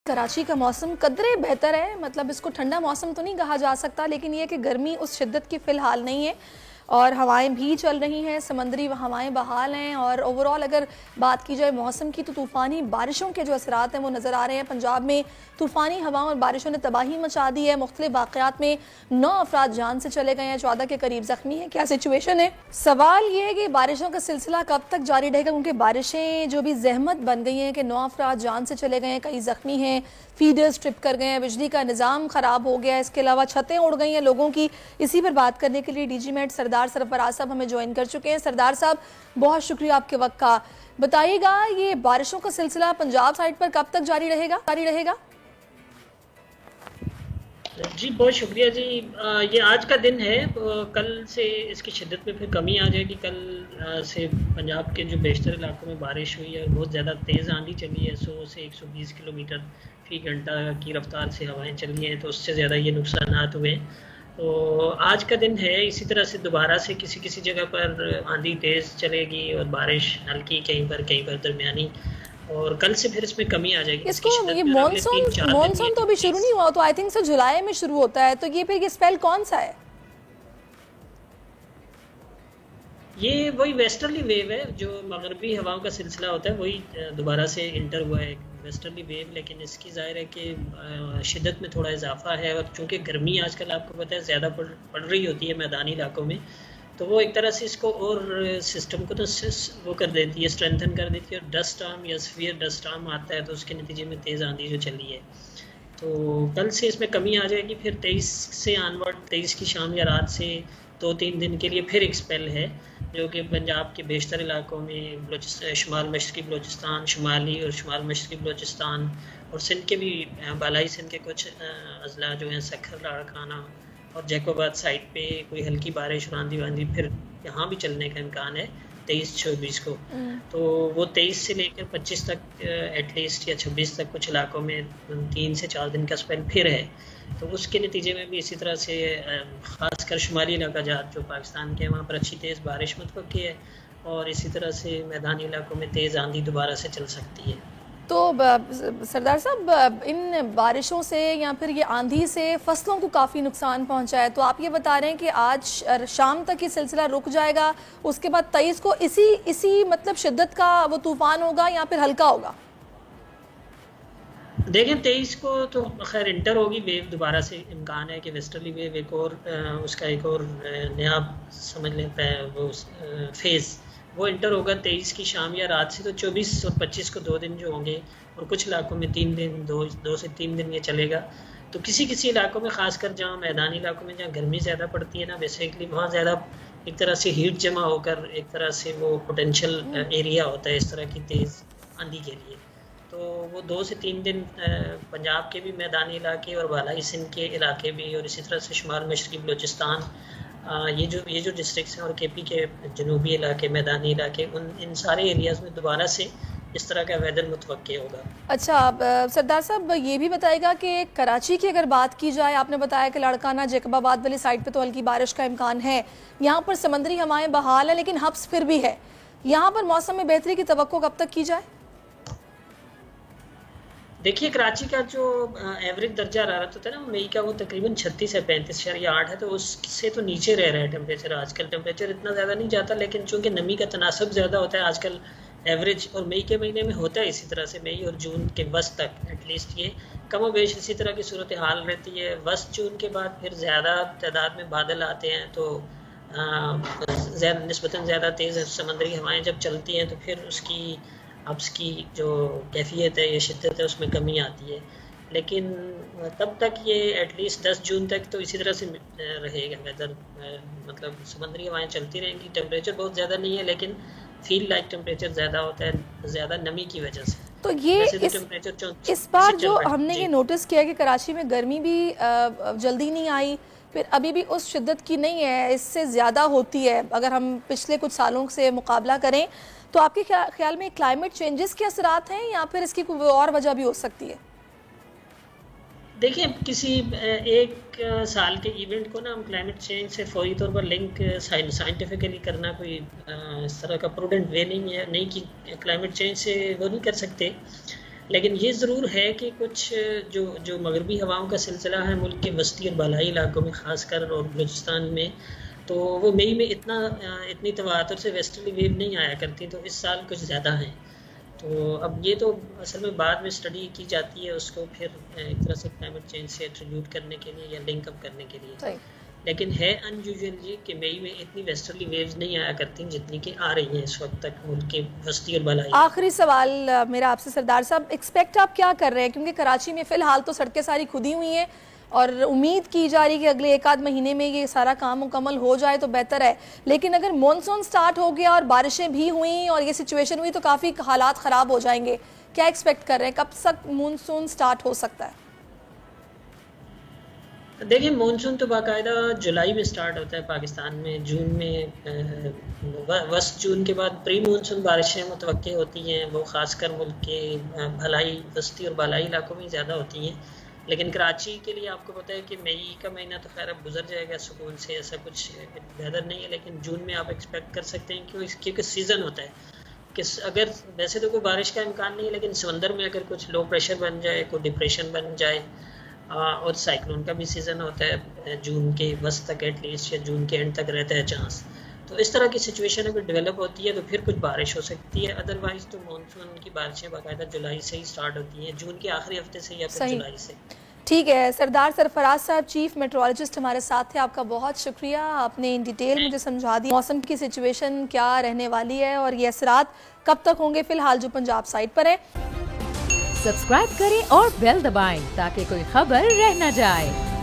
कराची का मौसम कदरे बेहतर है, मतलब इसको ठंडा मौसम तो नहीं कहा जा सकता, लेकिन ये कि गर्मी उस शिद्दत की फ़िलहाल नहीं है और हवाएं भी चल रही हैं, समंदरी हवाएं बहाल हैं। और ओवरऑल अगर बात की जाए मौसम की तो तूफ़ानी बारिशों के जो असरात हैं वो नज़र आ रहे हैं। पंजाब में तूफ़ानी हवाओं और बारिशों ने तबाही मचा दी है। मुख्तलिफ वाक़यात में 9 अफराद जान से चले गए हैं, 14 के करीब ज़ख्मी हैं। क्या सिचुएशन है? सवाल ये है कि बारिशों का सिलसिला कब तक जारी रहेगा, क्योंकि बारिशें जो भी जहमत बन गई हैं कि 9 अफराद जान से चले गए हैं, कई ज़ख्मी हैं, फीडर्स ट्रिप कर गए हैं, बिजली का निज़ाम ख़राब हो गया है, इसके अलावा छतें उड़ गई हैं लोगों की। इसी पर बात करने के लिए डीजी मेट सरदार सरफराज साहब हमें ज्वाइन कर चुके हैं। सरदार साहब, बहुत शुक्रिया आपके वक्त का। बताइएगा, ये बारिशों का सिलसिला पंजाब साइड पर कब तक जारी रहेगा? जी बहुत शुक्रिया जी। ये आज का दिन है, कल से इसकी शिद्दत में फिर कमी आ जाएगी। कल से पंजाब के जो बेशतर इलाकों में बारिश हुई है, बहुत ज़्यादा तेज़ आंधी चली है, 100 से 120 किलोमीटर फ़ी घंटा की रफ्तार से हवाएं चली हैं, तो उससे ज़्यादा ये नुकसानात हुए हैं। तो आज का दिन है, इसी तरह से दोबारा से किसी किसी जगह पर आंधी तेज़ चलेगी और बारिश हल्की, कहीं पर दरमियानी, और कल से फिर इसमें कमी आ जाएगी। इसको ये मॉनसून तो अभी शुरू नहीं हुआ, तो आई थिंक सो जुलाई में शुरू होता है, तो ये फिर ये स्पेल कौन सा है? ये वही वेस्टर्ली वेव है, जो मगरबी हवाओं का सिलसिला होता है, वही दोबारा से इंटर हुआ है वेस्टर्ली वेव। लेकिन इसकी ज़ाहिर है कि शिद्दत में थोड़ा इजाफा है, और चूँकि गर्मी आजकल आपको पता है ज़्यादा पड़ रही होती है मैदानी इलाकों में, तो वो एक तरह से इसको और सिस्टम को तो वो कर देती है, स्ट्रेंथन कर देती है। और डस्ट स्टॉर्म या स्फीयर डस्ट स्टॉर्म आता है, तो उसके नतीजे में तेज़ आंधी जो चली है, तो कल से इसमें कमी आ जाएगी। फिर 23 से ऑनवर्ड, 23 की शाम या रात से 2-3 दिन के लिए फिर एक स्पेल है, जो कि पंजाब के बेशतर इलाकों में, शुमाल मशरक़ी बलूचिस्तान, शुमाली और शुमाल मशरक़ी बलूचिस्तान और सिंध के भी, बालाई सिंध के कुछ अजला जो हैं, सखर, लाड़काना और जैकोबाद साइड पे कोई हल्की बारिश और आंधी वांधी फिर यहाँ भी चलने का इम्कान है 23-24 को। तो वो 23 से लेकर 25 तक एटलीस्ट, या 26 तक कुछ इलाकों में 3 से 4 दिन का स्पेल फिर है। तो उसके नतीजे में भी इसी तरह से ख़ासकर शुमाली इलाका जहाँ जो पाकिस्तान के, वहाँ पर अच्छी तेज़ बारिश मुतवक्की है, और इसी तरह से मैदानी इलाकों में तेज़ आंधी दोबारा से चल सकती है। तो सरदार साहब, इन बारिशों से या फिर ये आंधी से फसलों को काफ़ी नुकसान पहुंचा है, तो आप ये बता रहे हैं कि आज शाम तक ये सिलसिला रुक जाएगा, उसके बाद 23 को इसी मतलब शिद्दत का वो तूफ़ान होगा या फिर हल्का होगा? देखें, 23 को तो खैर इंटर होगी वेव, दोबारा से इम्कान है कि वेस्टर्ली वेव एक और उसका एक और नया समझ लें वो फेज़ वो इंटर होगा 23 की शाम या रात से। तो 24 और 25 को 2 दिन जो होंगे, और कुछ इलाकों में 3 दिन, 2 से 3 दिन ये चलेगा। तो किसी किसी इलाकों में, खासकर जहाँ मैदानी इलाकों में जहाँ गर्मी ज़्यादा पड़ती है ना, बेसिकली वहाँ ज़्यादा एक तरह से हीट जमा होकर एक तरह से वो पोटेंशियल एरिया होता है इस तरह की तेज़ आंधी के लिए। तो वो 2 से 3 दिन पंजाब के भी मैदानी इलाके और बालाई सिंध के इलाके भी, और इसी तरह से शुमाल मशरक़ी बलूचिस्तान, ये जो डिस्ट्रिक्ट्स हैं, और केपी के जनूबी इलाके, मैदानी इलाके, इन सारे एरियाज़ में दोबारा से इस तरह का वेदर मुतवक्की होगा। अच्छा, सरदार साहब ये भी बताएगा कि कराची की अगर बात की जाए, आपने बताया कि लाड़काना, जैकबाबाद वाली साइड पे तो हल्की बारिश का इम्कान है, यहाँ पर समंदरी हवाएं बहाल है, लेकिन हब्स फिर भी है। यहाँ पर मौसम में बेहतरी की तवक्को कब तक की जाए? देखिए, कराची का जो एवरेज दर्जा हरारत होता है ना मई का, वो तकरीबन 36 है, 35.8 है, तो उससे तो नीचे रह रहा है टेम्परेचर आजकल। टेम्परेचर इतना ज़्यादा नहीं जाता, लेकिन चूँकि नमी का तनासब ज़्यादा होता है आजकल एवरेज, और मई के महीने में होता है इसी तरह से, मई और जून के वस्त तक एटलीस्ट ये कम बेश इसी तरह की सूरत हाल रहती है। वस्त जून के बाद फिर ज़्यादा तादाद में बादल आते हैं, तो निस्बतन ज़्यादा तेज़ समंदरी हवाएँ जब चलती हैं, तो फिर उसकी जो कैफियत है या शिद्दत है उसमें कमी आती है। लेकिन तब तक ये एटलीस्ट 10 जून तक तो इसी तरह से रहेगा वेदर, मतलब समंदरी हवाएं चलती रहेंगी। टेम्परेचर बहुत ज़्यादा नहीं है, लेकिन फील लाइक टेम्परेचर ज़्यादा होता है ज़्यादा नमी की वजह से। तो ये इस बार जो हमने ये नोटिस किया कि कराची में गर्मी भी जल्दी नहीं आई, फिर अभी भी उस शिद्दत की नहीं है, इससे ज़्यादा होती है अगर हम पिछले कुछ सालों से मुकाबला करें। तो आपके ख्याल में क्लाइमेट चेंजेस के असरात हैं या फिर इसकी कोई और वजह भी हो सकती है? देखिए, किसी एक साल के इवेंट को ना हम क्लाइमेट चेंज से फौरी तौर पर लिंक साइंटिफिकली करना कोई इस तरह का प्रूडेंट वे नहीं है, नहीं कि क्लाइमेट चेंज से वो नहीं कर सकते। लेकिन ये ज़रूर है कि कुछ जो मगरबी हवाओं का सिलसिला है मुल्क के वस्ती और बालाई इलाकों में ख़ासकर और बलूचिस्तान में, तो वो मई में इतनी तवातुर से वेस्टर्ली वेव नहीं आया करती, तो इस साल कुछ ज़्यादा हैं। तो अब ये तो असल में बाद में स्टडी की जाती है उसको फिर एक तरह से क्लाइमेट चेंज से एट्रीब्यूट करने के लिए या लिंक अप करने के लिए। लेकिन है अनयूजुअल ये कि मई में इतनी वेस्टर्ली वेव्स नहीं आया करती जितनी कि आ रही हैं इस वक्त तक मुल्क के वस्ती और बालाई। आखिरी सवाल मेरा आपसे सरदार साहब, एक्सपेक्ट आप क्या कर रहे हैं, क्योंकि कराची में फ़िलहाल तो सड़कें सारी खुदी हुई हैं और उम्मीद की जा रही है कि अगले एक आध महीने में ये सारा काम मुकम्मल हो जाए तो बेहतर है, लेकिन अगर मॉनसून स्टार्ट हो गया और बारिशें भी हुई और ये सिचुएशन हुई तो काफ़ी हालात ख़राब हो जाएंगे, क्या एक्सपेक्ट कर रहे हैं, कब तक मानसून स्टार्ट हो सकता है? देखिए मानसून तो बाकायदा जुलाई में स्टार्ट होता है पाकिस्तान में, जून में वस्त जून के बाद प्री मानसून बारिशें मुतवक्के होती हैं, वो ख़ासकर मुल्क के भलाई वस्ती और बालाई इलाकों में ज़्यादा होती हैं। लेकिन कराची के लिए आपको पता है कि मई का महीना तो खैर अब गुजर जाएगा सुकून से, ऐसा कुछ बेहतर नहीं है, लेकिन जून में आप एक्सपेक्ट कर सकते हैं क्योंकि सीज़न होता है कि अगर वैसे तो कोई बारिश का इम्कान नहीं है, लेकिन समंदर में अगर कुछ लो प्रेशर बन जाए, कोई डिप्रेशन बन जाए, और साइक्लोन का भी सीज़न होता है जून के वस्त तक एटलीस्ट, या जून के एंड तक रहता है चांस, तो इस तरह की सिचुएशन अगर डेवलप होती है तो फिर कुछ बारिश हो सकती है। अदरवाइज तो मानसून की बारिशें बाकायदा जुलाई से ही स्टार्ट होती हैं, जून के आखिरी हफ्ते से या फिर जुलाई से। ठीक है, सरदार सरफराज साहब चीफ मेट्रोलॉजिस्ट हमारे साथ थे, आपका बहुत शुक्रिया, आपने इन डिटेल मुझे समझा दी मौसम की सिचुएशन क्या रहने वाली है और ये असरात कब तक होंगे फिलहाल जो पंजाब साइड पर है। सब्सक्राइब करें और बेल दबाएं ताकि कोई खबर रह न जाए।